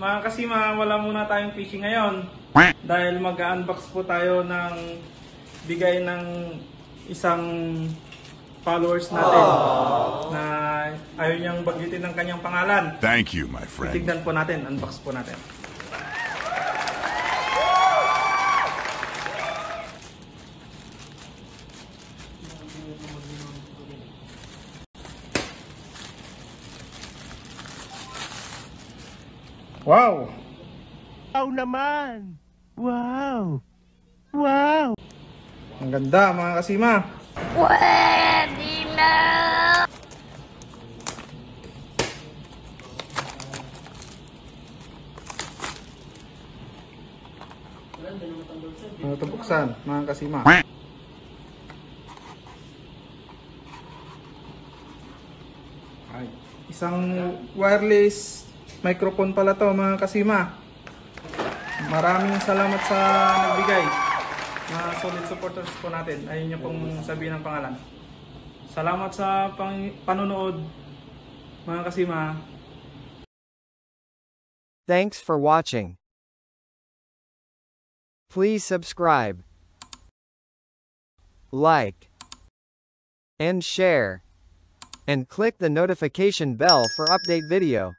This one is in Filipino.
Mga kasima, wala muna tayong fishing ngayon dahil mag-unbox po tayo ng bigay ng isang followers natin na ayaw niyang baggitin ng kanyang pangalan. Thank you, my friend. Tignan po natin, unbox po natin. Wow! Wow naman! Wow! Wow! Ang ganda mga kasima! Pwede na! Ano ito buksan mga kasima? Ay, isang wireless microphone pala to mga kasima. Maraming salamat sa nagbigay. Mga solid supporters po natin. Ayun niyo pong sabihin ng pangalan. Salamat sa panonood mga kasima. Thanks for watching. Please subscribe, like, and share, and click the notification bell for update video.